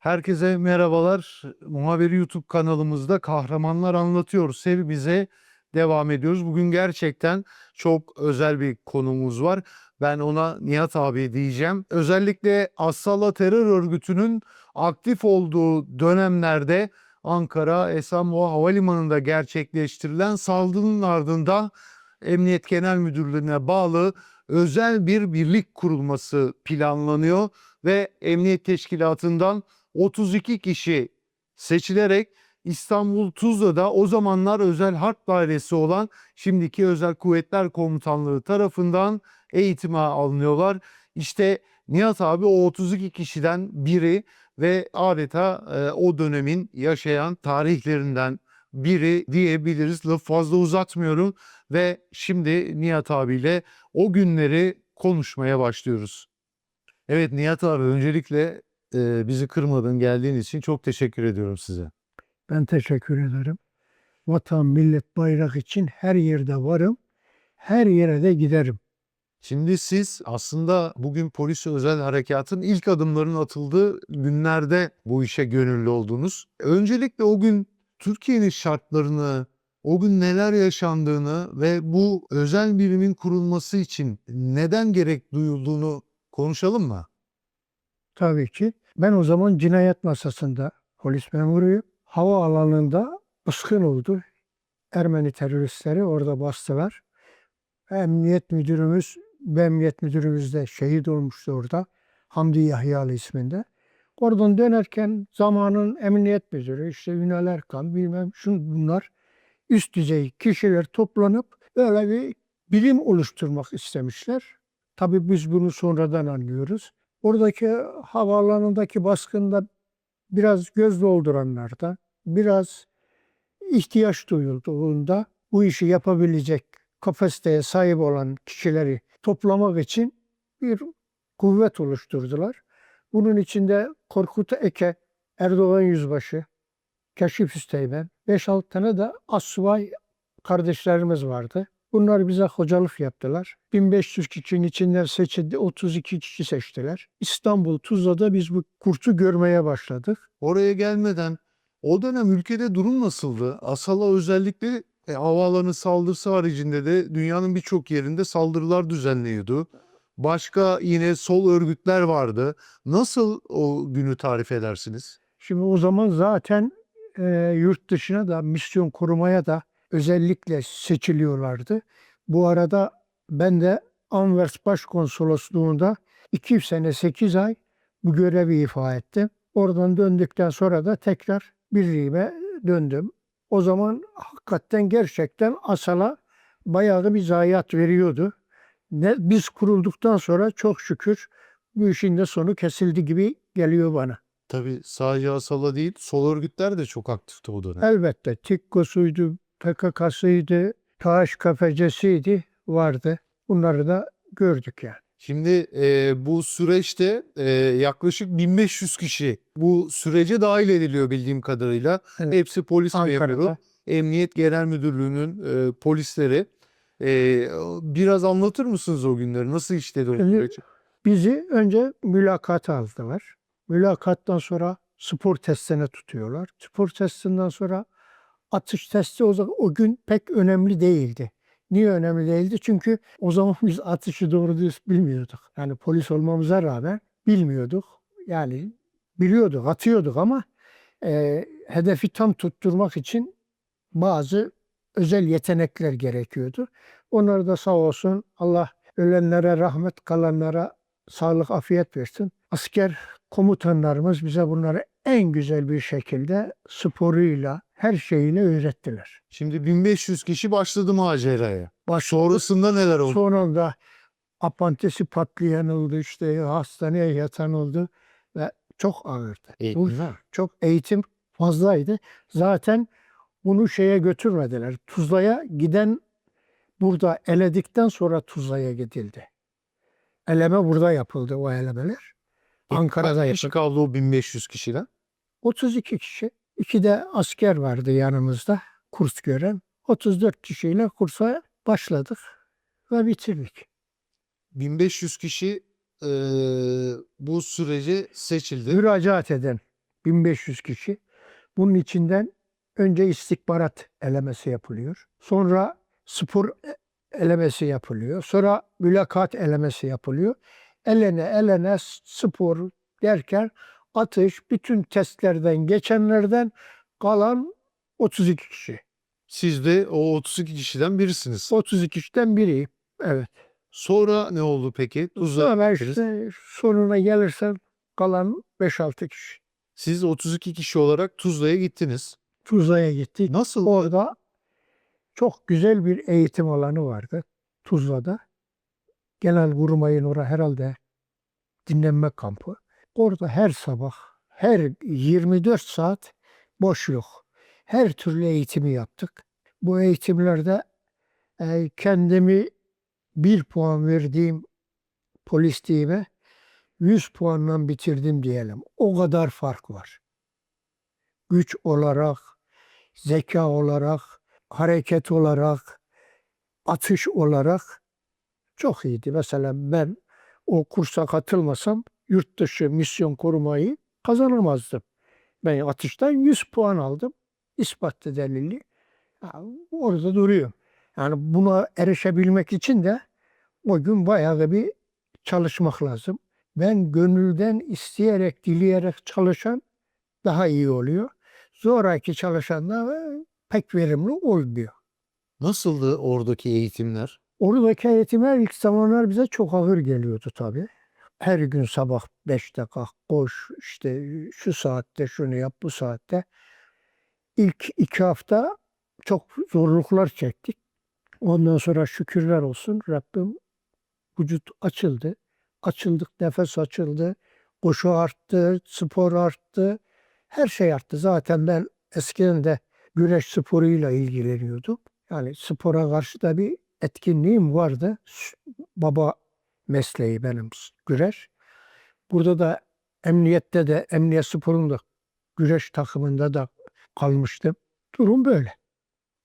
Herkese merhabalar. Muhabiri YouTube kanalımızda Kahramanlar Anlatıyor serimize devam ediyoruz. Bugün gerçekten çok özel bir konumuz var. Ben ona Nihat abi diyeceğim. Özellikle Asala terör örgütünün aktif olduğu dönemlerde Ankara Esenboğa Havalimanı'nda gerçekleştirilen saldırının ardından Emniyet Genel Müdürlüğü'ne bağlı özel bir birlik kurulması planlanıyor ve Emniyet Teşkilatı'ndan 32 kişi seçilerek İstanbul Tuzla'da o zamanlar Özel Harp Dairesi olan şimdiki Özel Kuvvetler Komutanlığı tarafından eğitime alınıyorlar. İşte Nihat abi o 32 kişiden biri ve adeta o dönemin yaşayan tarihlerinden biri diyebiliriz. Lafı fazla uzatmıyorum ve şimdi Nihat abiyle o günleri konuşmaya başlıyoruz. Evet Nihat abi, öncelikle bizi kırmadın, geldiğin için çok teşekkür ediyorum size. Ben teşekkür ederim. Vatan, millet, bayrak için her yerde varım. Her yere de giderim. Şimdi siz aslında bugün polis özel harekatın ilk adımlarının atıldığı günlerde bu işe gönüllü oldunuz. Öncelikle o gün Türkiye'nin şartlarını, o gün neler yaşandığını ve bu özel birimin kurulması için neden gerek duyulduğunu konuşalım mı? Tabii ki. Ben o zaman cinayet masasında polis memuruyum. Havaalanında baskın oldu. Ermeni teröristleri orada bastılar. Emniyet müdürümüz de şehit olmuştu orada. Hamdi Yahyalı isminde. Oradan dönerken zamanın emniyet müdürü, işte Ünal Erkan, bilmem bunlar üst düzey kişiler toplanıp böyle bir bilim oluşturmak istemişler. Tabii biz bunu sonradan anlıyoruz. Oradaki havaalanındaki baskında biraz göz dolduranlar da, biraz ihtiyaç duyulduğunda bu işi yapabilecek kapasiteye sahip olan kişileri toplamak için bir kuvvet oluşturdular. Bunun içinde Korkut Eke, Erdoğan Yüzbaşı, Keşif Üsteğmen, 5-6 tane de assubay kardeşlerimiz vardı. Bunlar bize hocalık yaptılar. 1500 kişinin içinden seçildi, 32 kişi seçtiler. İstanbul, Tuzla'da biz bu kurtu görmeye başladık. Oraya gelmeden o dönem ülkede durum nasıldı? Asala özellikle havaalanı saldırısı haricinde de dünyanın birçok yerinde saldırılar düzenliyordu. Başka yine sol örgütler vardı. Nasıl o günü tarif edersiniz? Şimdi o zaman zaten yurt dışına da misyon kurmaya da özellikle seçiliyorlardı. Bu arada ben de Anvers Başkonsolosluğu'nda 2 sene 8 ay bu görevi ifa ettim. Oradan döndükten sonra da tekrar birliğime döndüm. O zaman hakikaten gerçekten Asal'a bayağı bir zayiat veriyordu. Biz kurulduktan sonra çok şükür bu işin de sonu kesildi gibi geliyor bana. Tabii sadece Asala değil, sol örgütler de çok aktifti o dönem. Elbette TİKKO'suydu, PKK'sıydı, KHKPC'siydi, vardı. Bunları da gördük yani. Şimdi bu süreçte yaklaşık 1500 kişi bu sürece dahil ediliyor bildiğim kadarıyla. Evet. Hepsi polis memuru, Ankara'da. Emniyet Genel Müdürlüğü'nün polisleri. E, Biraz anlatır mısınız o günleri? Nasıl işledi o Şimdi süreç? bizi önce mülakata aldılar. Mülakattan sonra spor testine tutuyorlar. Spor testinden sonra atış testi o gün pek önemli değildi. Niye önemli değildi? Çünkü o zaman biz atışı doğru dürüst bilmiyorduk. Yani polis olmamıza rağmen bilmiyorduk. Yani biliyorduk, atıyorduk ama hedefi tam tutturmak için bazı özel yetenekler gerekiyordu. Onları da sağ olsun Allah ölenlere rahmet, kalanlara sağlık, afiyet versin. Asker komutanlarımız bize bunları en güzel bir şekilde sporuyla, her şeyiyle öğrettiler. Şimdi 1500 kişi başladı maceraya. Başladık. Sonrasında neler oldu? Sonunda apantisi patlayan oldu, işte hastaneye yatan oldu ve çok ağırdı. Bu çok eğitim fazlaydı. Zaten bunu şeye götürmediler. Tuzla'ya giden burada eledikten sonra Tuzla'ya gidildi. Eleme burada yapıldı, o elemeler. Ankara'da Kaç kişi yapıldı. kaldı o 1500 kişiden? 32 kişi. 2 de asker vardı yanımızda kurs gören. 34 kişiyle kursa başladık ve bitirdik. 1500 kişi bu sürece seçildi. Müracaat eden 1500 kişi. Bunun içinden önce istihbarat elemesi yapılıyor. Sonra spor elemesi yapılıyor. Sonra mülakat elemesi yapılıyor. Elene spor derken atış bütün testlerden geçenlerden kalan 32 kişi. Siz de o 32 kişiden birisiniz. 32 kişiden biriyim. Evet. Sonra ne oldu peki? Tuzla Sonra gittiniz. işte sonuna gelirsen kalan 5-6 kişi. Siz 32 kişi olarak Tuzla'ya gittiniz. Tuzla'ya gittik. Nasıl? Orada çok güzel bir eğitim alanı vardı Tuzla'da. Genelkurmay'ın orada herhalde dinlenme kampı. Orada her sabah, her 24 saat boş yok. Her türlü eğitimi yaptık. Bu eğitimlerde kendimi 1 puan verdiğim polisliğime 100 puanla bitirdim diyelim. O kadar fark var. Güç olarak, zeka olarak, hareket olarak, atış olarak çok iyiydi. Mesela ben o kursa katılmasam yurt dışı misyon korumayı kazanamazdım. Ben atıştan 100 puan aldım. İspatlı delili. Ya, orada duruyor. Yani buna erişebilmek için de o gün bayağı bir çalışmak lazım. Ben gönülden isteyerek, dileyerek çalışan daha iyi oluyor. Zoraki çalışan da pek verimli olmuyor. Nasıldı oradaki eğitimler? Oradaki eğitimler ilk zamanlar bize çok ağır geliyordu tabii. Her gün sabah 5'te kalk, koş, işte şu saatte şunu yap, bu saatte. İlk 2 hafta çok zorluklar çektik. Ondan sonra şükürler olsun Rabbim vücut açıldı. Açıldık, nefes açıldı. Koşu arttı, spor arttı. Her şey arttı. Zaten ben eskiden de güreş sporuyla ilgileniyordum. Yani spora karşı da bir etkinliğim vardı. Baba mesleği benim güreş. Burada da emniyette de, emniyet sporunda güreş takımında da kalmıştım. Durum böyle.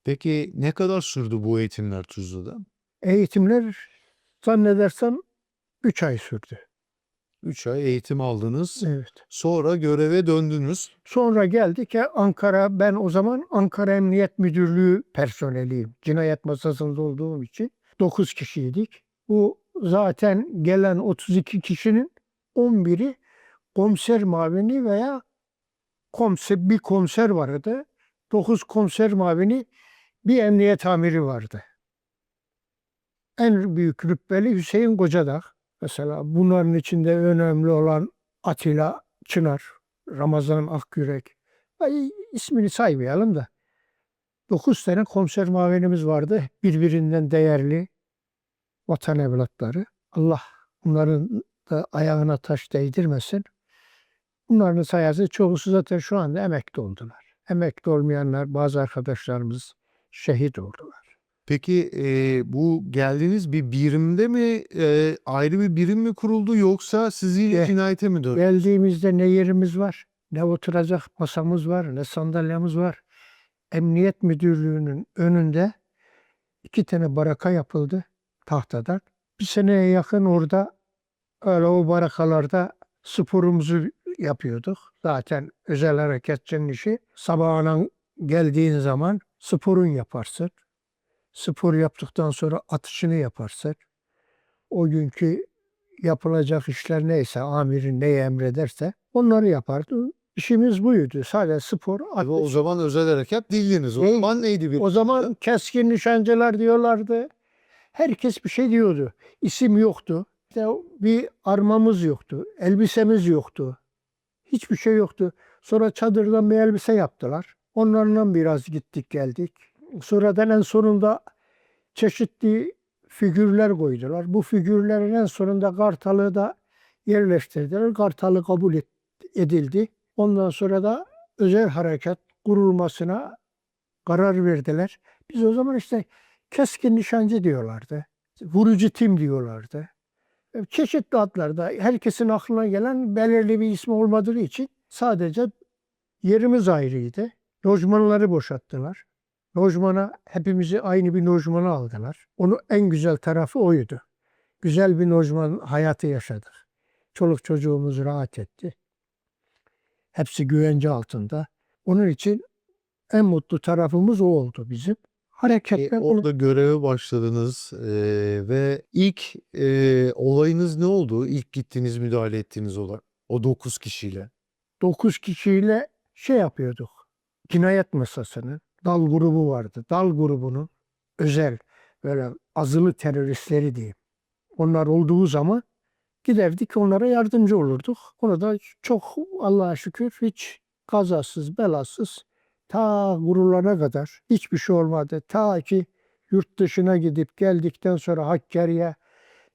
Peki ne kadar sürdü bu eğitimler Tuzla'da? Eğitimler zannedersem 3 ay sürdü. 3 ay eğitim aldınız. Evet. Sonra göreve döndünüz. Sonra geldik ki Ankara, ben o zaman Ankara Emniyet Müdürlüğü personeliyim. Cinayet masasında olduğum için 9 kişiydik. Bu zaten gelen 32 kişinin 11'i komiser mavini veya bir komiser vardı. 9 komiser mavini, bir emniyet amiri vardı. En büyük rütbeli Hüseyin Kocadağ. Mesela bunların içinde önemli olan Atilla Çınar, Ramazan Akyürek. İsmini saymayalım da. 9 tane komiser mavenimiz vardı. Birbirinden değerli vatan evlatları. Allah bunların da ayağına taş değdirmesin. Bunların sayesinde çoğusu zaten şu anda emekli oldular. Emekli olmayanlar, bazı arkadaşlarımız şehit oldular. Peki bu geldiğiniz bir birimde mi ayrı bir birim mi kuruldu yoksa sizi Ge- cinayete mi döndü? Geldiğimizde ne yerimiz var, ne oturacak masamız var, ne sandalyemiz var. Emniyet Müdürlüğü'nün önünde 2 tane baraka yapıldı tahtadan. Bir seneye yakın orada öyle o barakalarda sporumuzu yapıyorduk. Zaten özel harekatçının işi. Sabahına geldiğin zaman sporun yaparsın. Spor yaptıktan sonra atışını yaparsın. O günkü yapılacak işler neyse, amirin neyi emrederse onları yapardı. İşimiz buydu. Sadece spor, Tabii o atış. zaman özel harekat değildiniz. O Değil. zaman neydi bir? O zaman keskin nişancılar diyorlardı. Herkes bir şey diyordu. İsim yoktu. İşte bir armamız yoktu. Elbisemiz yoktu. Hiçbir şey yoktu. Sonra çadırdan bir elbise yaptılar. Onlarla biraz gittik geldik. Sonradan en sonunda çeşitli figürler koydular. Bu figürlerin en sonunda Kartal'ı da yerleştirdiler. Kartal'ı kabul edildi. Ondan sonra da özel harekat kurulmasına karar verdiler. Biz o zaman işte keskin nişancı diyorlardı. Vurucu tim diyorlardı. Çeşitli adlarda herkesin aklına gelen belirli bir ismi olmadığı için sadece yerimiz ayrıydı. Lojmanları boşalttılar. Lojmana hepimizi aynı bir lojmana aldılar. Onun en güzel tarafı oydu. Güzel bir lojman hayatı yaşadık. Çoluk çocuğumuz rahat etti. Hepsi güvence altında. Onun için en mutlu tarafımız o oldu bizim. Hareketler Orada göreve başladınız ve ilk olayınız ne oldu? İlk gittiğiniz, müdahale ettiğiniz olay. O 9 kişiyle. 9 kişiyle şey yapıyorduk. Cinayet masasının dal grubu vardı. Dal grubunun özel böyle azılı teröristleri diyeyim. Onlar olduğu zaman giderdik onlara yardımcı olurduk. Orada çok Allah'a şükür hiç kazasız belasız ta gururlarına kadar hiçbir şey olmadı. Ta ki yurt dışına gidip geldikten sonra Hakkari'ye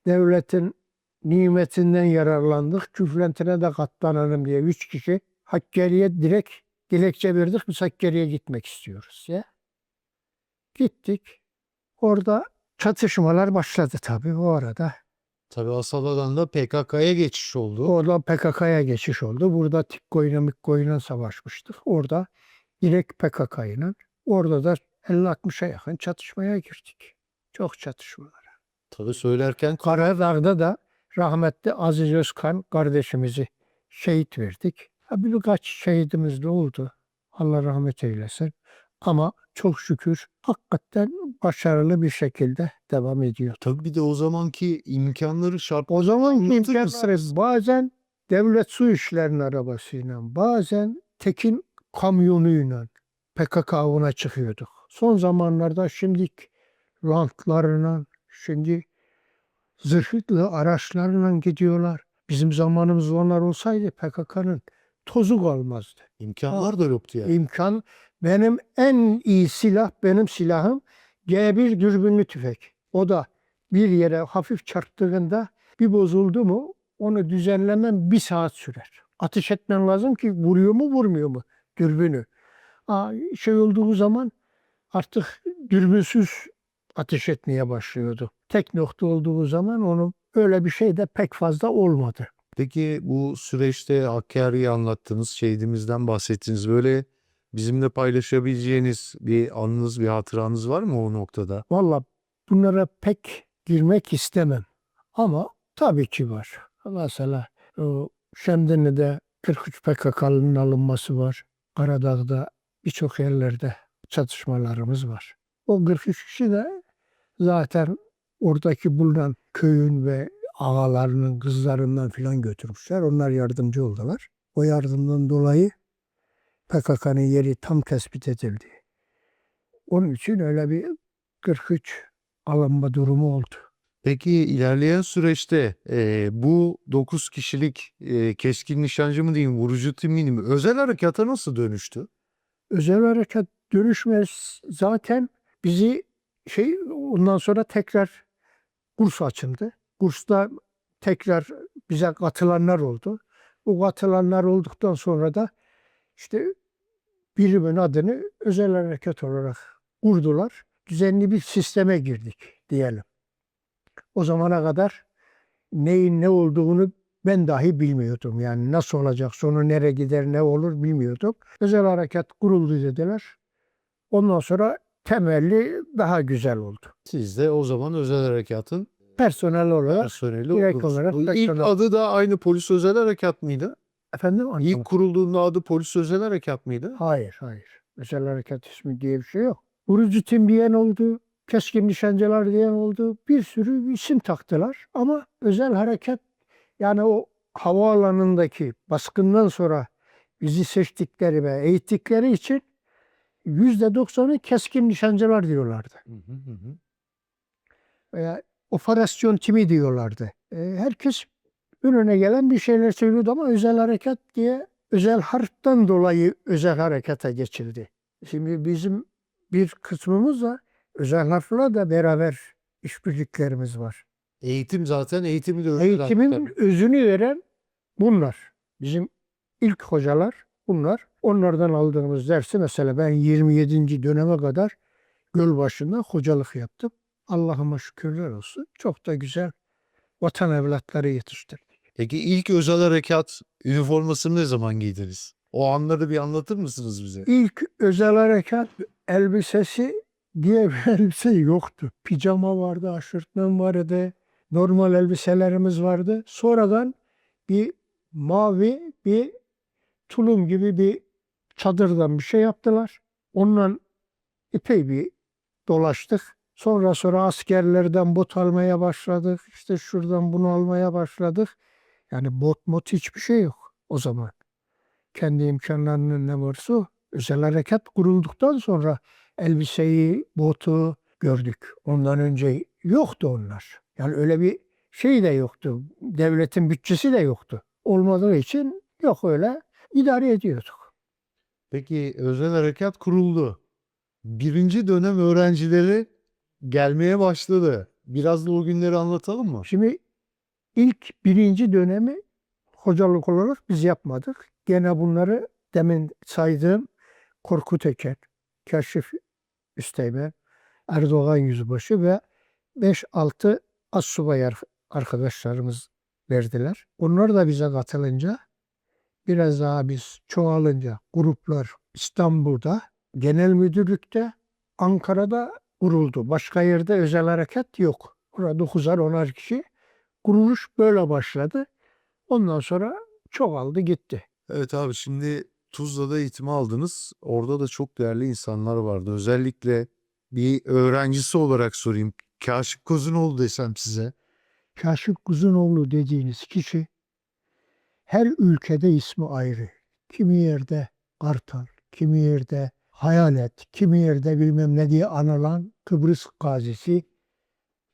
devletin nimetinden yararlandık. Küfrentine de katlanalım diye 3 kişi Hakkari'ye direkt dilekçe verdik. Biz Hakkari'ye gitmek istiyoruz ya. Gittik. Orada çatışmalar başladı tabii o arada. Tabii asıl alanda PKK'ya geçiş oldu. Orada PKK'ya geçiş oldu. Burada TİKKO'yla MİKKO'yla savaşmıştık. Orada direkt PKK'yla. Orada da 50-60'a yakın çatışmaya girdik. Çok çatışmalar. Tabii söylerken Karadağ'da da rahmetli Aziz Özkan kardeşimizi şehit verdik. Birkaç şehidimiz de oldu. Allah rahmet eylesin. Ama çok şükür hakikaten başarılı bir şekilde devam ediyor. tabii bir de o zamanki imkanları O zaman Anlatır imkanları mısınız? bazen devlet su işlerinin arabasıyla, bazen tekin kamyonuyla PKK avına çıkıyorduk. Son zamanlarda şimdilik rantlarla, şimdi zırhlı araçlarla gidiyorlar. Bizim zamanımızda onlar olsaydı PKK'nın tozu kalmazdı. imkanlar da yoktu yani. İmkan, benim en iyi silah, benim silahım G1 dürbünlü tüfek. O da bir yere hafif çarptığında bir bozuldu mu onu düzenlemem 1 saat sürer. Ateş etmen lazım ki vuruyor mu vurmuyor mu dürbünü. Şey olduğu zaman artık dürbünsüz ateş etmeye başlıyordu. Tek nokta olduğu zaman onu öyle bir şey de pek fazla olmadı. Peki bu süreçte Hakkari'yi anlattınız, şehidimizden bahsettiniz. Böyle bizimle paylaşabileceğiniz bir anınız, bir hatıranız var mı o noktada? Valla bunlara pek girmek istemem. Ama tabii ki var. Mesela o Şemdinli'de 43 PKK'nın alınması var. Karadağ'da birçok yerlerde çatışmalarımız var. O 43 kişi de zaten oradaki bulunan köyün ve ağalarının kızlarından filan götürmüşler. Onlar yardımcı oldular. O yardımdan dolayı PKK'nın yeri tam tespit edildi. Onun için öyle bir 43 alınma durumu oldu. Peki ilerleyen süreçte bu 9 kişilik keskin nişancı mı diyeyim, vurucu timini mi, özel harekata nasıl dönüştü? Özel harekat dönüşmez zaten bizi ondan sonra tekrar kurs açıldı. Kursta tekrar bize katılanlar oldu. Bu katılanlar olduktan sonra da işte birimin adını özel harekat olarak kurdular. Düzenli bir sisteme girdik diyelim. O zamana kadar neyin ne olduğunu ben dahi bilmiyordum. Yani nasıl olacak, sonu nereye gider, ne olur bilmiyordum. Özel harekat kuruldu dediler. Ondan sonra temelli daha güzel oldu. Siz de o zaman özel harekatın Personel olarak personeli direkt oldunuz. olarak Bu İlk personel. adı da aynı polis özel harekat mıydı? Efendim? İlk kurulduğunda adı polis özel harekat mıydı? Hayır, hayır. Özel harekat ismi diye bir şey yok. Vurucu tim diyen oldu, keskin nişancılar diyen oldu. Bir sürü isim taktılar. Ama özel harekat yani o havaalanındaki baskından sonra bizi seçtikleri ve eğittikleri için %90'ı keskin nişancılar diyorlardı. Hı hı hı hı. Veya operasyon timi diyorlardı. Herkes önüne gelen bir şeyler söylüyordu ama özel harekat diye özel harpten dolayı özel harekata geçildi. Şimdi bizim bir kısmımız da özel harfla da beraber işbirliklerimiz var. Eğitim zaten eğitimi de özel Eğitimin harekat. özünü veren bunlar. Bizim ilk hocalar bunlar. Onlardan aldığımız dersi mesela ben 27. döneme kadar Gölbaşı'nda hocalık yaptım. Allah'ıma şükürler olsun. Çok da güzel vatan evlatları yetiştirdik. Peki ilk özel harekat üniformasını ne zaman giydiniz? O anları bir anlatır mısınız bize? İlk özel harekat elbisesi diye bir elbise yoktu. Pijama vardı, aşırtmam vardı, normal elbiselerimiz vardı. Sonradan bir mavi bir tulum gibi bir çadırdan bir şey yaptılar. Onunla epey bir dolaştık. Sonra askerlerden bot almaya başladık. İşte şuradan bunu almaya başladık. Yani bot hiçbir şey yok o zaman. Kendi imkanlarının ne varsa o. Özel harekat kurulduktan sonra elbiseyi, botu gördük. Ondan önce yoktu onlar. Yani öyle bir şey de yoktu. Devletin bütçesi de yoktu. Olmadığı için yok, öyle idare ediyorduk. Peki özel harekat kuruldu. Birinci dönem öğrencileri gelmeye başladı. Biraz da o günleri anlatalım mı? Şimdi ilk birinci dönemi hocalık olarak biz yapmadık. Gene bunları demin saydığım Korkut Eker, Kaşif Üsteğmen, Erdoğan Yüzbaşı ve 5-6 astsubay arkadaşlarımız verdiler. Onlar da bize katılınca, biraz daha biz çoğalınca gruplar İstanbul'da, genel müdürlükte, Ankara'da kuruldu. Başka yerde özel harekat yok. Orada 9'ar 10'ar kişi. Kuruluş böyle başladı. Ondan sonra çoğaldı gitti. Evet abi, şimdi Tuzla'da eğitim aldınız. Orada da çok değerli insanlar vardı. Özellikle bir öğrencisi olarak sorayım. Kaşık Kozunoğlu desem size. Kaşık Kuzunoğlu dediğiniz kişi her ülkede ismi ayrı. Kimi yerde Kartal, kimi yerde Hayalet, kimi yerde bilmem ne diye anılan Kıbrıs gazisi,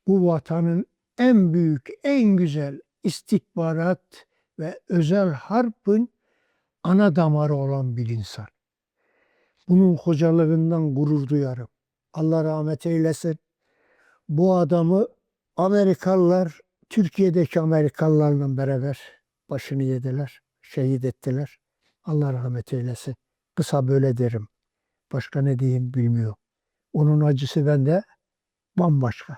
bu vatanın en büyük, en güzel istihbarat ve özel harpın ana damarı olan bir insan. Bunun hocalığından gurur duyarım. Allah rahmet eylesin. Bu adamı Amerikalılar, Türkiye'deki Amerikalılarla beraber başını yediler, şehit ettiler. Allah rahmet eylesin. Kısa böyle derim. Başka ne diyeyim bilmiyorum. Onun acısı bende bambaşka.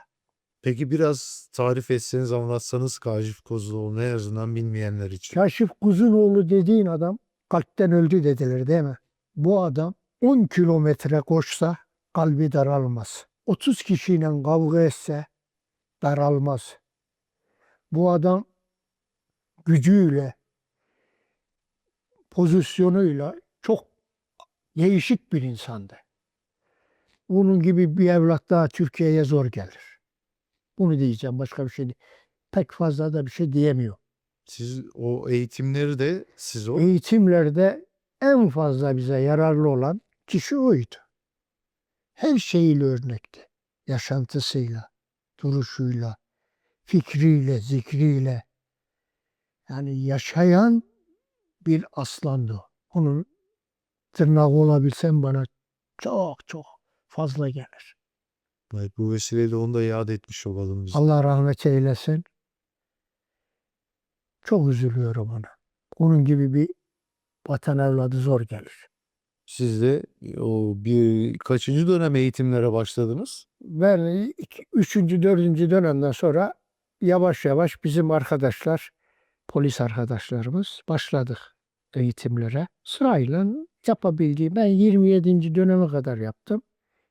Peki biraz tarif etseniz, anlatsanız Kaşık Kozunoğlu'nu, en azından bilmeyenler için. Kaşif Kuzunoğlu dediğin adam kalpten öldü dediler değil mi? Bu adam 10 kilometre koşsa kalbi daralmaz. 30 kişiyle kavga etse daralmaz. Bu adam gücüyle, pozisyonuyla çok değişik bir insandı. Bunun gibi bir evlat daha Türkiye'ye zor gelir. Bunu diyeceğim, başka bir şey değil. Pek fazla da bir şey diyemiyor. Siz o eğitimleri de siz Eğitimlerde en fazla bize yararlı olan kişi oydu. Her şeyiyle örnekti. Yaşantısıyla, duruşuyla, fikriyle, zikriyle. Yani yaşayan bir aslandı o. Onun tırnağı olabilsem bana çok çok fazla gelir. Evet, bu vesileyle onu da yad etmiş olalım biz. Allah rahmet eylesin. Çok üzülüyorum ona. Onun gibi bir vatan evladı zor gelir. Siz de o kaçıncı dönem eğitimlere başladınız? Ben 3. 4. dönemden sonra yavaş yavaş bizim arkadaşlar, polis arkadaşlarımız başladık eğitimlere. Sırayla yapabildiğim, ben 27. döneme kadar yaptım.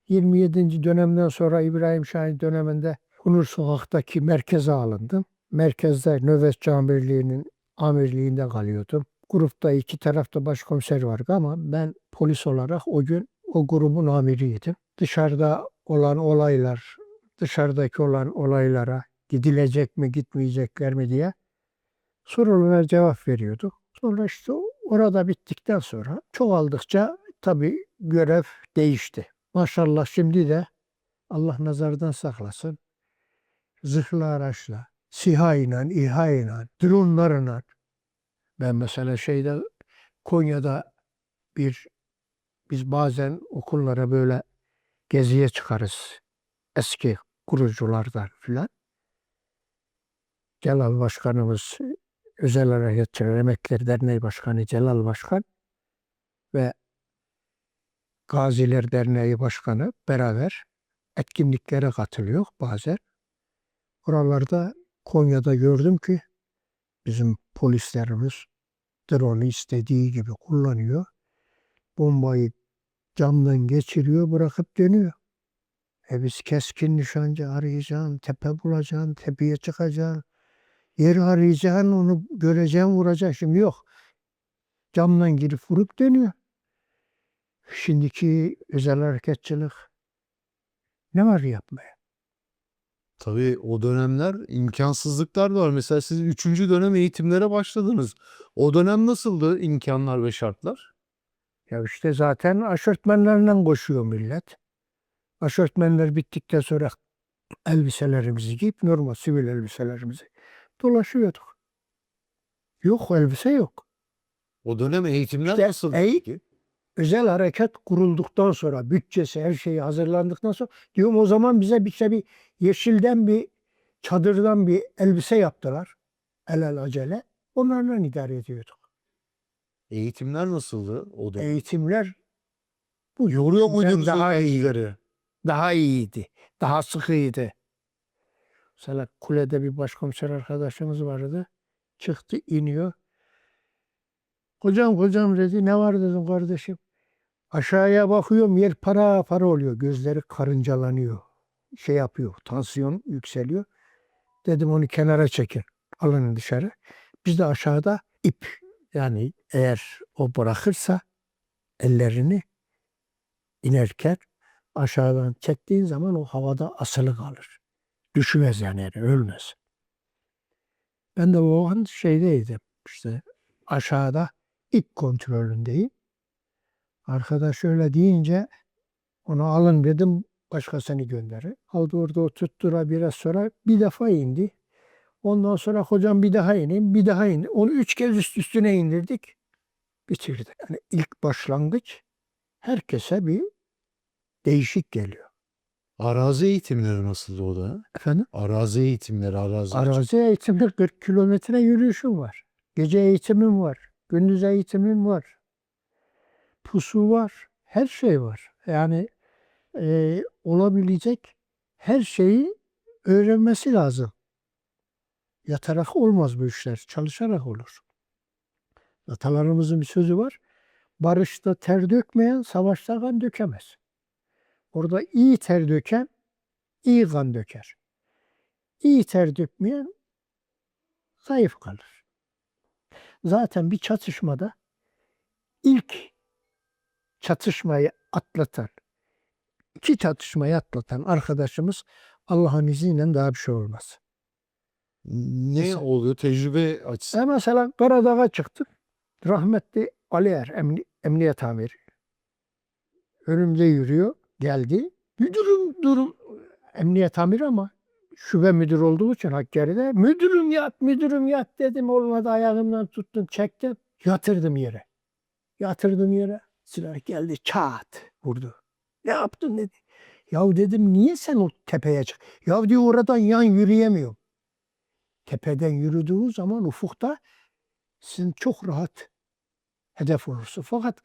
27. dönemden sonra İbrahim Şahin döneminde Hunur Sokak'taki merkeze alındım. Merkezde nöbetçi amirliğinin amirliğinde kalıyordum. Grupta iki tarafta başkomiser vardı ama ben polis olarak o gün o grubun amiriydim. Dışarıdaki olan olaylara gidilecek mi gitmeyecekler mi diye sorulara cevap veriyorduk. Sonra işte orada bittikten sonra çoğaldıkça tabii görev değişti. Maşallah şimdi de Allah nazardan saklasın. Zırhlı araçla, SİHA ile, İHA ile, dronlarla. Ben mesela Konya'da biz bazen okullara böyle geziye çıkarız. Eski kuruculardan filan. Celal Başkanımız, Özel Harekatçılar Emekliler Derneği Başkanı Celal Başkan ve Gaziler Derneği Başkanı beraber etkinliklere katılıyor bazen. Oralarda Konya'da gördüm ki bizim polislerimiz drone'u istediği gibi kullanıyor. Bombayı camdan geçiriyor, bırakıp dönüyor. Biz keskin nişancı arayacaksın, tepe bulacaksın, tepeye çıkacaksın. Yeri arayacaksın, onu göreceksin, vuracaksın. Şimdi yok. camdan girip vurup dönüyor. Şimdiki özel harekatçılık ne var yapmaya? Tabii o dönemler imkansızlıklar da var. Mesela siz 3. dönem eğitimlere başladınız. O dönem nasıldı imkanlar ve şartlar? Ya işte zaten aşortmenlerle koşuyor millet. Aşortmenler bittikten sonra elbiselerimizi giyip normal sivil elbiselerimizi dolaşıyorduk. Yok elbise yok. O dönem eğitimler İşte nasıldı ey- peki? Özel harekat kurulduktan sonra bütçesi her şeyi hazırlandıktan sonra diyorum o zaman bize bir yeşilden bir çadırdan bir elbise yaptılar. Acele. Onlarla idare ediyorduk. Eğitimler nasıldı o dönem? Eğitimler bu Yoruyor yönden muydunuz daha iyi, öğrencileri? daha iyiydi. Daha sıkıydı. Mesela kulede bir başkomiser arkadaşımız vardı. Çıktı iniyor. Hocam dedi ne var dedim kardeşim. Aşağıya bakıyorum yer para para oluyor. Gözleri karıncalanıyor. Şey yapıyor. Tansiyon yükseliyor. Dedim onu kenara çekin. Alın dışarı. Biz de aşağıda ip yani eğer o bırakırsa ellerini inerken aşağıdan çektiğin zaman o havada asılı kalır. Düşmez yani ölmez. Ben de o an şeydeydim. İşte aşağıda ip kontrolündeyim. Arkadaş öyle deyince onu alın dedim başkasını gönderi. Aldı orada oturttura biraz sonra bir defa indi. Ondan sonra hocam bir daha ineyim, bir daha indi. Onu 3 kez üstüne indirdik. Bitirdi. Yani ilk başlangıç herkese bir değişik geliyor. Arazi eğitimleri nasıldı o dönem? Efendim? Arazi eğitimleri, arazi açık. Arazi eğitimde 40 kilometre yürüyüşüm var. Gece eğitimim var. Gündüz eğitimim var. Pusu var. Her şey var. Yani olabilecek her şeyi öğrenmesi lazım. Yatarak olmaz bu işler. Çalışarak olur. Atalarımızın bir sözü var. Barışta ter dökmeyen savaşta kan dökemez. Orada iyi ter döken iyi kan döker. İyi ter dökmeyen zayıf kalır. Zaten bir çatışmada ilk çatışmayı atlatan, iki çatışmayı atlatan arkadaşımız Allah'ın izniyle daha bir şey olmaz. Ne Mesela- oluyor tecrübe açısından? Mesela Karadağ'a çıktık. Rahmetli Ali Er, emniyet amiri. Önümde yürüyor. Geldi. Müdürüm durum. Emniyet amiri ama şube müdür olduğu için Hakkari'de. Müdürüm yat dedim. Olmadı ayağımdan tuttum çektim. Yatırdım yere. Yatırdım yere. Silah geldi çat vurdu. Ne yaptın dedi. Ya dedim niye sen o tepeye çık? Ya diyor oradan yan yürüyemiyorum. Tepeden yürüdüğün zaman ufukta sizin çok rahat hedef olursun. Fakat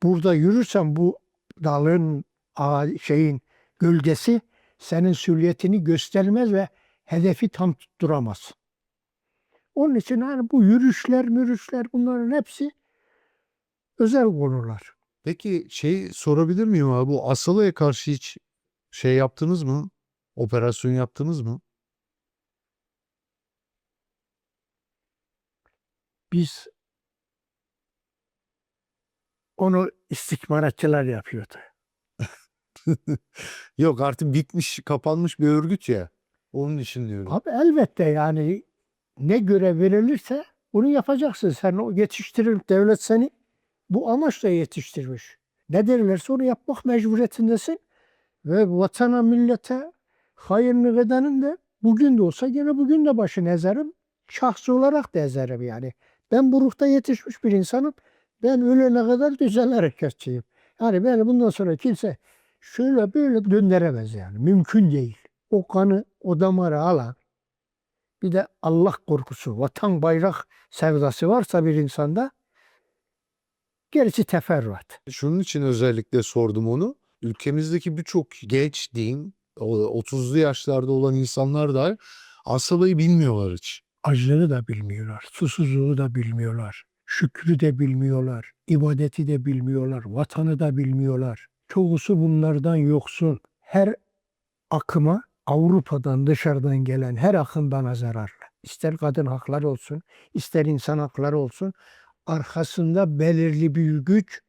burada yürürsen bu dalın şeyin gölgesi senin silüetini göstermez ve hedefi tam tutturamaz. Onun için hani bu yürüyüşler bunların hepsi özel konular. Peki şey sorabilir miyim abi? Bu Asala'ya karşı hiç şey yaptınız mı? Operasyon yaptınız mı? Biz onu istihbaratçılar yapıyordu. Yok artık bitmiş, kapanmış bir örgüt ya. Onun için diyorum. Abi elbette yani ne görev verilirse bunu yapacaksın. Sen o yetiştirilip devlet seni bu amaçla yetiştirmiş. Ne derlerse onu yapmak mecburiyetindesin. Ve vatana, millete hayırlı edenin de bugün de olsa gene bugün de başını ezerim. Şahsi olarak da ezerim yani. Ben bu ruhta yetişmiş bir insanım. Ben ölene kadar güzel harekatçıyım. Yani beni bundan sonra kimse şöyle böyle döndüremez yani. Mümkün değil. O kanı, o damarı alan bir de Allah korkusu, vatan bayrak sevdası varsa bir insanda gerisi teferruat. Şunun için özellikle sordum onu. Ülkemizdeki birçok genç diyeyim, 30'lu yaşlarda olan insanlar da Asala'yı bilmiyorlar hiç. Acılığı da bilmiyorlar, susuzluğu da bilmiyorlar, şükrü de bilmiyorlar, ibadeti de bilmiyorlar, vatanı da bilmiyorlar. Çoğusu bunlardan yoksun. Her akıma Avrupa'dan dışarıdan gelen her akım bana zararlı. İster kadın hakları olsun, ister insan hakları olsun. arkasında belirli bir güç,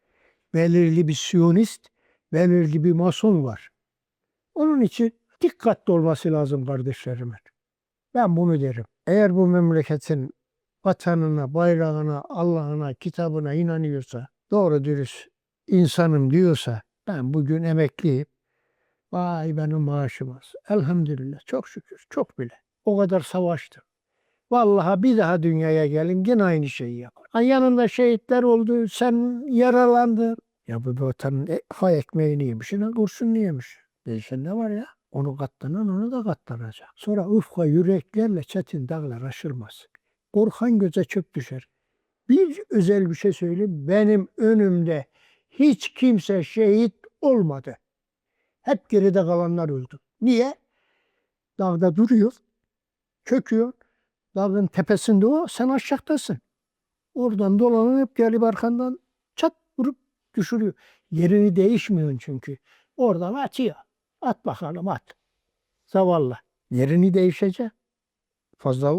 belirli bir Siyonist, belirli bir Mason var. Onun için dikkatli olması lazım kardeşlerimin. Ben bunu derim. Eğer bu memleketin vatanına, bayrağına, Allah'ına, kitabına inanıyorsa, doğru dürüst insanım diyorsa, ben bugün emekliyim. Vay benim maaşım az. Elhamdülillah, çok şükür, çok bile. O kadar savaştım. Vallahi bir daha dünyaya gelin gene aynı şeyi yapar. Ha, yanında şehitler oldu, sen yaralandın. Ya bu vatanın ha ekmeğini yemiş, ne kurşununu yemiş. Değişen ne var ya? Onu katlanan onu da katlanacak. Sonra ufka yüreklerle çetin dağlar aşılmaz. Korkan göze çöp düşer. Bir özel bir şey söyleyeyim. Benim önümde hiç kimse şehit olmadı. Hep geride kalanlar öldü. Niye? Dağda duruyor, çöküyor. Dağın tepesinde o, sen aşağıdasın. Oradan dolanıp gelip arkandan çat vurup düşürüyor. Yerini değişmiyorsun çünkü. Oradan atıyor. At bakalım at. Zavallı. Yerini değişecek. Fazla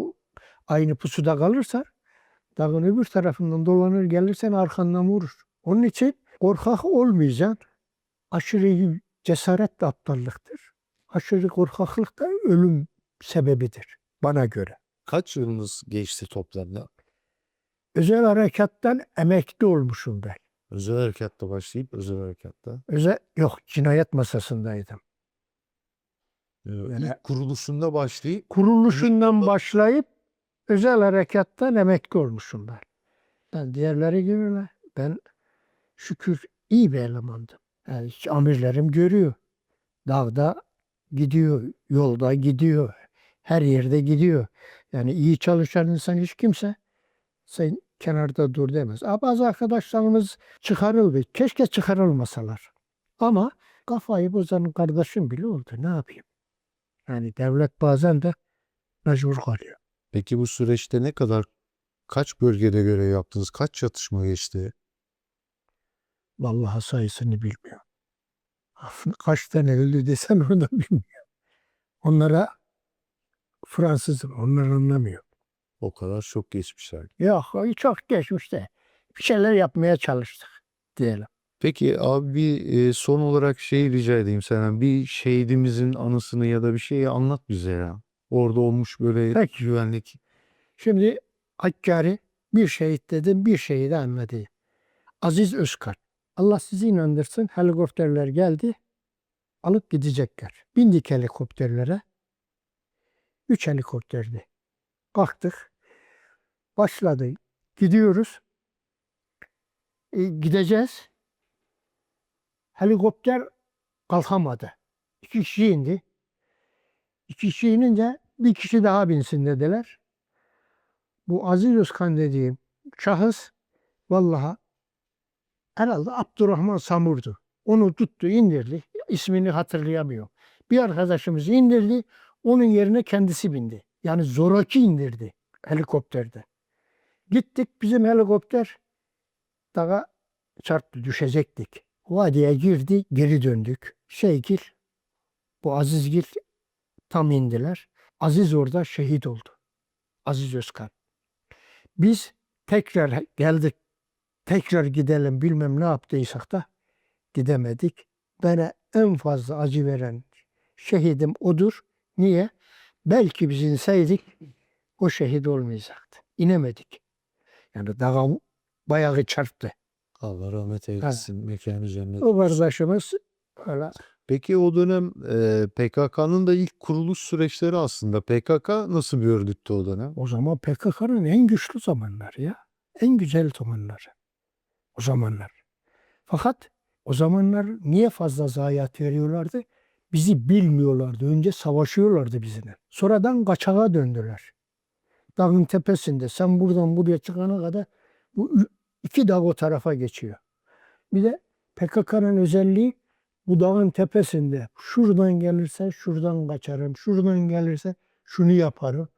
aynı pusuda kalırsa dağın öbür tarafından dolanır gelirsen arkandan vurur. Onun için korkak olmayacaksın. Aşırı cesaret de aptallıktır. Aşırı korkaklık da ölüm sebebidir bana göre. Kaç yılınız geçti toplamda? Özel harekattan emekli olmuşum ben. Özel harekatta başlayıp özel harekatta. Yok, cinayet masasındaydım. İlk kuruluşunda başlayıp Kuruluşundan başlayıp özel harekattan emekli olmuşum ben. Ben diğerleri gibi ben şükür iyi bir elemandım. Yani hiç amirlerim görüyor. Dağda gidiyor, yolda gidiyor, her yerde gidiyor. Yani iyi çalışan insan hiç kimse sen kenarda dur demez. Bazı arkadaşlarımız çıkarıldı. Keşke çıkarılmasalar. Ama kafayı bozan kardeşim bile oldu. Ne yapayım? Yani devlet bazen de mecbur kalıyor. Peki bu süreçte kaç bölgede görev yaptınız? Kaç çatışma geçti? Vallahi sayısını bilmiyorum. Kaç tane öldü desen onu da bilmiyorum. Onlara Fransızım. Onlar anlamıyor. O kadar çok geçmişler. Yok, çok geçmişte. Bir şeyler yapmaya çalıştık diyelim. Peki abi son olarak rica edeyim senden. Bir şehidimizin anısını ya da bir şeyi anlat bize ya. Orada olmuş böyle Peki. güvenlik. Şimdi Hakkari bir şehit dedim, bir şehidi anladı. Aziz Özkan. Allah sizi inandırsın, helikopterler geldi, alıp gidecekler. Bindik helikopterlere. 3 helikopterdi. Kalktık, başladı. Gidiyoruz. Gideceğiz. Helikopter kalkamadı. 2 kişi indi. 2 kişi inince bir kişi daha binsin dediler. Bu Aziz Özkan dediğim şahıs vallahi herhalde Abdurrahman Samur'du. Onu tuttu, indirdi. İsmini hatırlayamıyor. Bir arkadaşımız indirdi. Onun yerine kendisi bindi. Yani zoraki indirdi helikopterde. Gittik, bizim helikopter dağa çarptı, düşecektik. Vadiye girdi, geri döndük. Bu Azizgil tam indiler. Aziz orada şehit oldu. Aziz Özkan. Biz tekrar geldik. Tekrar gidelim bilmem ne yaptıysak da gidemedik. Bana en fazla acı veren şehidim odur. Niye? Belki biz inseydik o şehit olmayacaktı. İnemedik. Yani dağa bayağı çarptı. Allah rahmet eylesin. Mekanı cennet. O kardeşimiz öyle. Peki o dönem PKK'nın da ilk kuruluş süreçleri aslında. PKK nasıl bir örgüttü o dönem? O zaman PKK'nın en güçlü zamanları ya. En güzel zamanları. O zamanlar. Fakat o zamanlar niye fazla zayiat veriyorlardı? Bizi bilmiyorlardı. Önce savaşıyorlardı bizimle. Sonradan kaçağa döndüler. Dağın tepesinde sen buradan buraya çıkana kadar bu 2 dağ o tarafa geçiyor. Bir de PKK'nın özelliği bu dağın tepesinde şuradan gelirse şuradan kaçarım, şuradan gelirse şunu yaparım.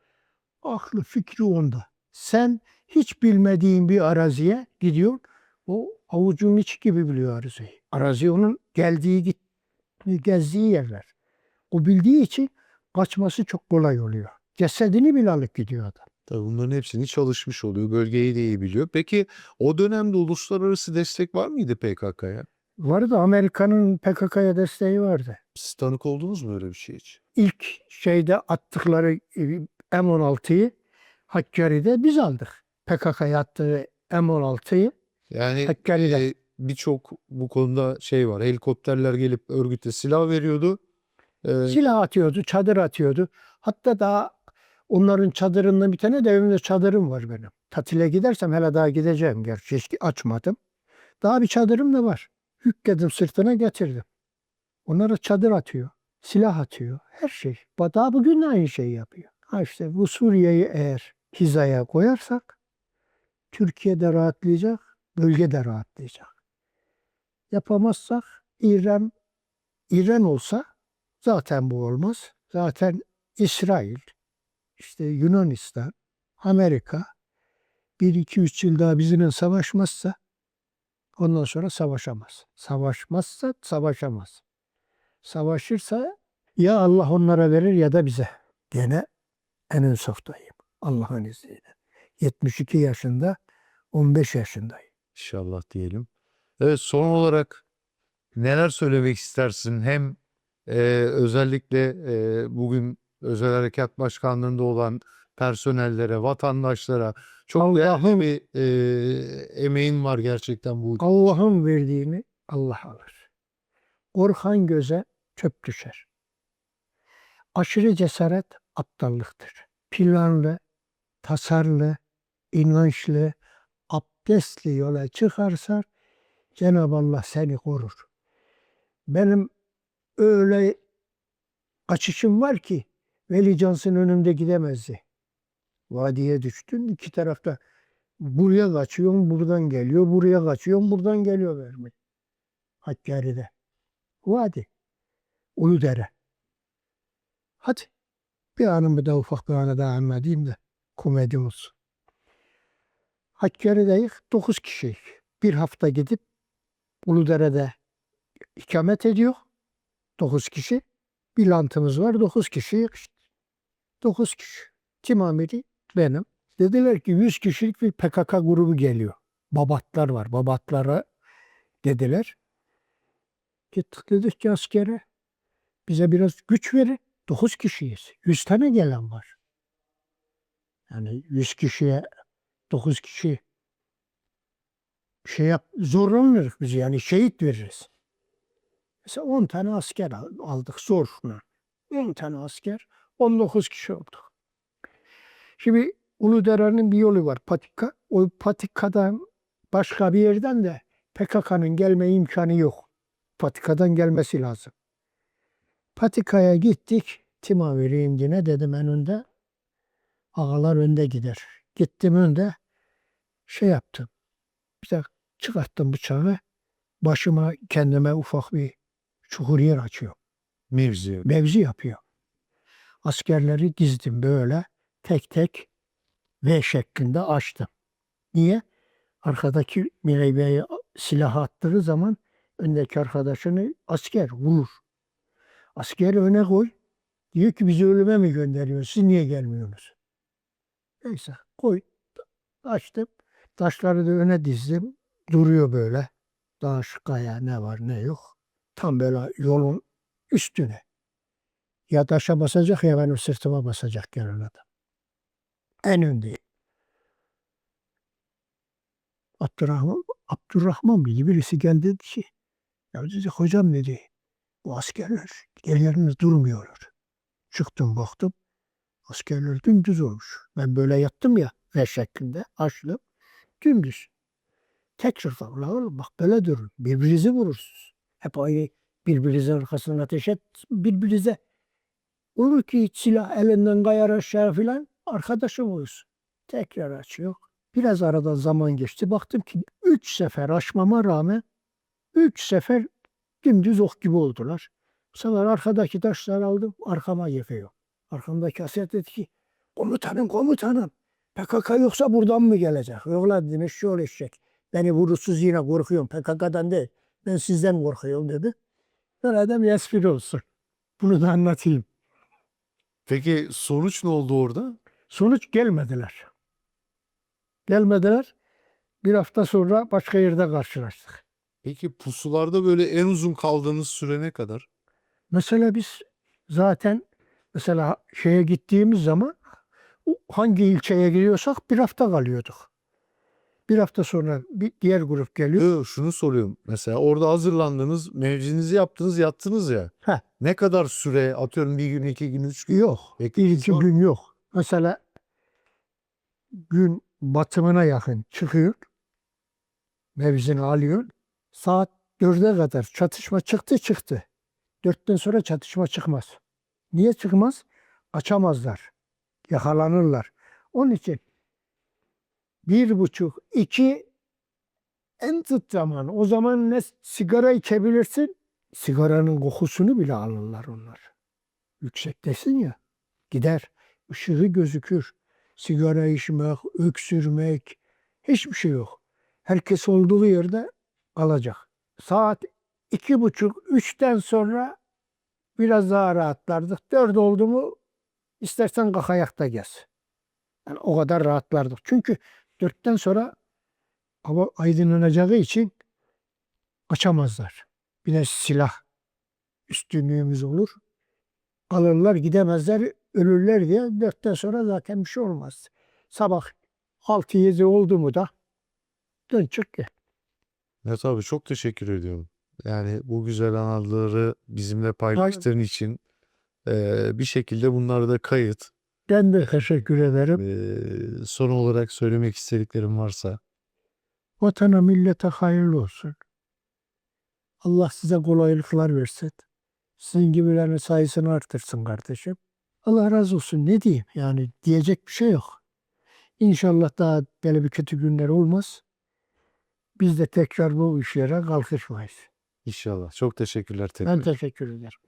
Aklı fikri onda. Sen hiç bilmediğin bir araziye gidiyor. O avucunun içi gibi biliyor araziyi. Arazi onun gezdiği yerler. O bildiği için kaçması çok kolay oluyor. Cesedini bile alıp gidiyor adam. Tabii bunların hepsini çalışmış oluyor. Bölgeyi de iyi biliyor. Peki o dönemde uluslararası destek var mıydı PKK'ya? Vardı, Amerika'nın PKK'ya desteği vardı. Siz tanık oldunuz mu öyle bir şey hiç? İlk şeyde attıkları M16'yı Hakkari'de biz aldık. PKK'ya attığı M16'yı Yani Hakkari'de. birçok bu konuda şey var. Helikopterler gelip örgüte silah veriyordu. Silah atıyordu, çadır atıyordu. Hatta daha onların çadırında bir tane de evimde çadırım var benim. Tatile gidersem hele daha gideceğim gerçi hiç açmadım. Daha bir çadırım da var. Yükledim sırtına getirdim. Onlara çadır atıyor, silah atıyor, her şey. Daha bugün de aynı şeyi yapıyor. Ha işte bu Suriye'yi eğer hizaya koyarsak Türkiye'de rahatlayacak, bölgede rahatlayacak. Yapamazsak İran olsa zaten bu olmaz. Zaten İsrail, işte Yunanistan, Amerika 1-2-3 yıl daha bizimle savaşmazsa ondan sonra savaşamaz. Savaşmazsa savaşamaz. Savaşırsa ya Allah onlara verir ya da bize. Gene en insaftayım Allah'ın izniyle. 72 yaşında, 15 yaşındayım. İnşallah diyelim. Evet, son olarak neler söylemek istersin? Hem özellikle bugün Özel Harekat Başkanlığı'nda olan personellere, vatandaşlara çok değerli Allah'ın bir emeğin var gerçekten bu. Allah'ın verdiğini Allah alır. Korkan göze çöp düşer. Aşırı cesaret aptallıktır. Planlı, tasarlı, inançlı, abdestli yola çıkarsan Cenab-ı Allah seni korur. Benim öyle kaçışım var ki Veli Cansın önümde gidemezdi. Vadiye düştün, iki tarafta buraya kaçıyorsun, buradan geliyor, buraya kaçıyorsun, buradan geliyor verme. Hakkari'de. Vadi. Uludere. Hadi bir anımı da ufak bir anı daha anlatayım da komedi olsun. Hakkari'deyiz, 9 kişiyiz. Bir hafta gidip Uludere'de ikamet ediyor. 9 kişi. Bir lantımız var. 9 kişi. 9 kişi. Tim amiri benim. Dediler ki 100 kişilik bir PKK grubu geliyor. Babatlar var. Babatlara dediler. Gittik dedik ki askere bize biraz güç verin. 9 kişiyiz. 100 tane gelen var. Yani 100 kişiye 9 kişi şey yap, zorlanırız biz yani şehit veririz. Mesela 10 tane asker aldık zor şuna. 10 tane asker 19 kişi olduk. Şimdi Uludere'nin bir yolu var patika. O patikadan başka bir yerden de PKK'nın gelme imkanı yok. Patikadan gelmesi lazım. Patikaya gittik. Tim vereyim yine dedim en önde. Ağalar önde gider. Gittim önde. Şey yaptım. Bir de çıkarttım bıçağı. Başıma kendime ufak bir çukur yer açıyor. Mevzi. Mevzi yapıyor. Askerleri dizdim böyle. Tek tek V şeklinde açtım. Niye? Arkadaki mürebbiye silahı attığı zaman öndeki arkadaşını asker vurur. Askeri öne koy. Diyor ki bizi ölüme mi gönderiyorsunuz? Siz niye gelmiyorsunuz? Neyse koy. Açtım. Taşları da öne dizdim. Duruyor böyle. Taş, kaya ne var ne yok. Tam böyle yolun üstüne. Ya taşa basacak ya benim sırtıma basacak gelen adam. En öndeyim. Abdurrahman mıydı? Birisi geldi dedi ki ya dedi hocam dedi bu askerler elleriniz durmuyorlar. Çıktım baktım askerler dümdüz olmuş. Ben böyle yattım ya V şeklinde açtım dümdüz. Tekrar la oğlum bak böyle durun. Birbirinizi vurursunuz. Hep aynı birbirinizin arkasından ateş et. Birbirinize olur ki silah elinden kayar aşağı filan arkadaşım olursun. Tekrar açıyor. Biraz aradan zaman geçti. Baktım ki 3 sefer açmama rağmen 3 sefer dümdüz ok gibi oldular. Bu sefer arkadaki taşları aldım. Arkama yıkıyor. Arkamdaki asker dedi ki komutanım PKK yoksa buradan mı gelecek? Yok lan dedim şu yol eşek. Beni vurursuz yine korkuyorum. PKK'dan değil. Ben sizden korkuyorum dedi. Ben adam espri olsun. Bunu da anlatayım. Peki sonuç ne oldu orada? Sonuç gelmediler. Gelmediler. Bir hafta sonra başka yerde karşılaştık. Peki pusularda böyle en uzun kaldığınız süre ne kadar? Mesela biz zaten mesela şeye gittiğimiz zaman hangi ilçeye gidiyorsak bir hafta kalıyorduk. Bir hafta sonra bir diğer grup geliyor. Yo, şunu soruyorum. Mesela orada hazırlandınız, mevzinizi yaptınız, yattınız ya. Heh, Ne kadar süre, atıyorum bir gün, 2 gün, 3 gün? yok. Peki Bir biz iki var- gün yok. Mesela gün batımına yakın çıkıyor. Mevzini alıyor. Saat 4'e kadar çatışma çıktı. 4'ten sonra çatışma çıkmaz. Niye çıkmaz? Açamazlar. Yakalanırlar. Onun için 1,5, 2 en zıt zaman. O zaman ne sigara içebilirsin, sigaranın kokusunu bile alırlar onlar. Yüksektesin ya, gider. Işığı gözükür. Sigara içmek, öksürmek, hiçbir şey yok. Herkes olduğu yerde alacak. Saat 2,5, 3'ten sonra biraz daha rahatlardık. 4 oldu mu istersen kalk ayakta gez. Yani o kadar rahatlardık. Çünkü 4'ten sonra hava aydınlanacağı için kaçamazlar. Bir de silah üstünlüğümüz olur. Alırlar gidemezler ölürler diye 4'ten sonra zaten bir şey olmaz. Sabah 6-7 oldu mu da dön çık gel. Evet abi, çok teşekkür ediyorum. Yani bu güzel anıları bizimle paylaştığın için bir şekilde bunlar da kayıt. Ben de teşekkür ederim. Son olarak söylemek istediklerim varsa. Vatana millete hayırlı olsun. Allah size kolaylıklar versin. Sizin gibilerin sayısını artırsın kardeşim. Allah razı olsun ne diyeyim yani diyecek bir şey yok. İnşallah daha böyle bir kötü günler olmaz. Biz de tekrar bu işlere kalkışmayız. İnşallah. Çok teşekkürler tekrar. Ben teşekkür ederim.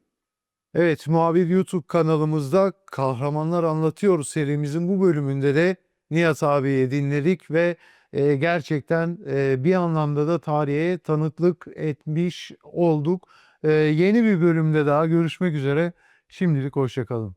Evet, Muhabir YouTube kanalımızda Kahramanlar Anlatıyoruz serimizin bu bölümünde de Nihat abiyi dinledik ve gerçekten bir anlamda da tarihe tanıklık etmiş olduk. Yeni bir bölümde daha görüşmek üzere. Şimdilik hoşça kalın.